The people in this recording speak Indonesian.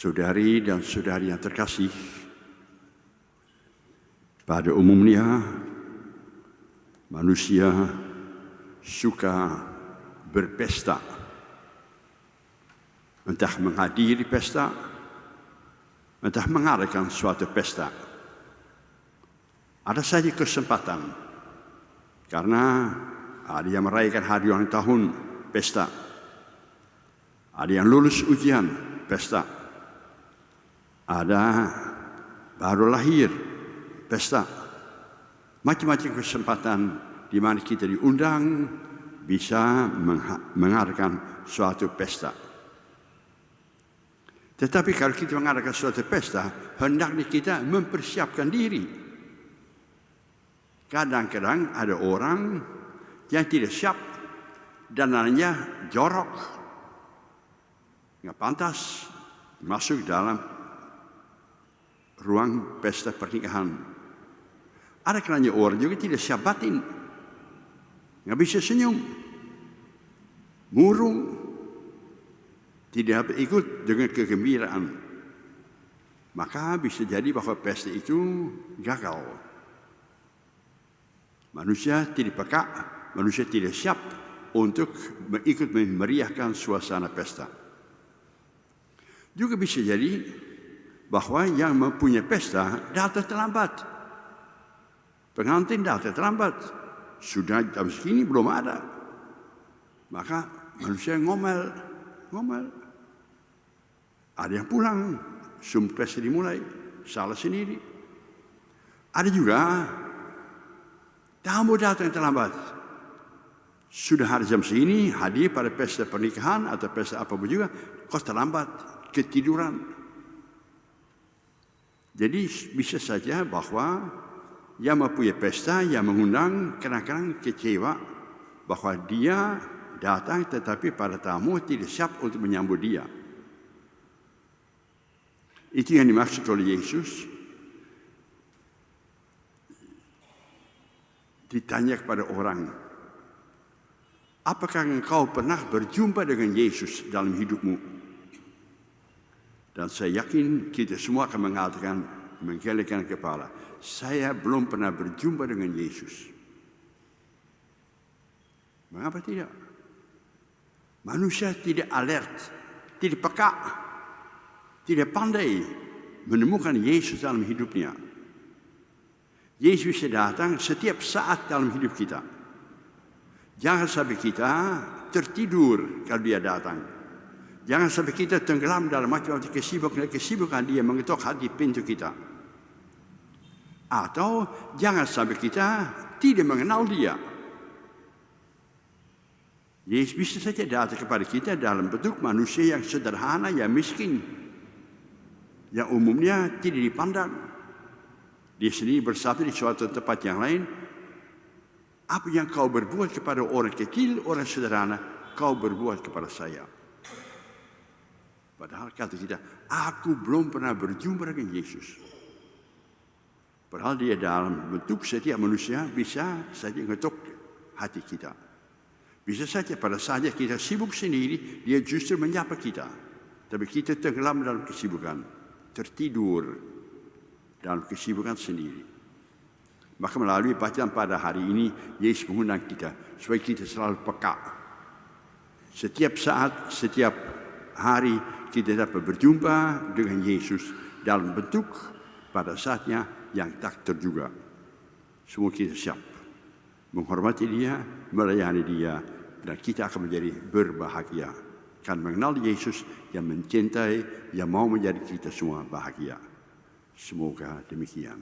Saudari dan saudari yang terkasih, pada umumnya manusia suka berpesta, entah menghadiri pesta, entah mengadakan suatu pesta. Ada saja kesempatan, karena ada yang merayakan hari ulang tahun, pesta. Ada yang lulus ujian, pesta. Ada baru lahir, pesta. Macam-macam kesempatan di mana kita diundang bisa mengadakan suatu pesta. Tetapi kalau kita mengadakan suatu pesta, hendaknya kita mempersiapkan diri. Kadang-kadang ada orang yang tidak siap dan namanya jorok, nggak pantas masuk dalam ruang pesta pernikahan. Ada kalanya orang juga tidak siap batin, nggak bisa senyum, murung, tidak ikut dengan kegembiraan. Maka bisa jadi bahwa pesta itu gagal. Manusia tidak peka, manusia tidak siap untuk ikut memeriahkan suasana pesta. Juga bisa jadi bahwa yang mempunyai pesta datang terlambat. Pengantin datang terlambat. Sudah jam segini belum ada. Maka manusia ngomel. Ada yang pulang, sebelum pesta dimulai, salah sendiri. Ada juga tamu datang terlambat. Sudah hari jam segini hadir pada pesta pernikahan atau pesta apapun juga, kok terlambat, ketiduran. Jadi bisa saja bahwa yang mempunyai pesta, yang mengundang kadang-kadang kecewa bahwa dia datang tetapi para tamu tidak siap untuk menyambut dia. Itu yang dimaksud oleh Yesus. Ditanya kepada orang, apakah engkau pernah berjumpa dengan Yesus dalam hidupmu? Dan saya yakin kita semua akan mengatakan, menggelengkan kepala, saya belum pernah berjumpa dengan Yesus. Mengapa tidak? Manusia tidak alert, tidak peka, tidak pandai menemukan Yesus dalam hidupnya. Yesus bisa datang setiap saat dalam hidup kita. Jangan sampai kita tertidur kalau dia datang. Jangan sampai kita tenggelam dalam macam-macam kesibukan dia mengetuk hati pintu kita. Atau jangan sampai kita tidak mengenal dia. Yesus bisa saja datang kepada kita dalam bentuk manusia yang sederhana, yang miskin, yang umumnya tidak dipandang. Dia sendiri bersabda di suatu tempat yang lain, apa yang kau berbuat kepada orang kecil, orang sederhana, kau berbuat kepada saya. Padahal kata kita, aku belum pernah berjumpa dengan Yesus. Padahal dia dalam bentuk setiap manusia bisa saja mengetuk hati kita. Bisa saja pada saat kita sibuk sendiri, dia justru menyapa kita. Tapi kita tenggelam dalam kesibukan, tertidur dalam kesibukan sendiri. Maka melalui bacaan pada hari ini, Yesus mengundang kita supaya kita selalu peka. Setiap saat, setiap hari kita dapat berjumpa dengan Yesus dalam bentuk pada saatnya yang tak terduga. Semua kita siap menghormati dia, melayani dia, dan kita akan menjadi berbahagia. Karena mengenal Yesus yang mencintai, yang mau menjadi kita semua bahagia. Semoga demikian.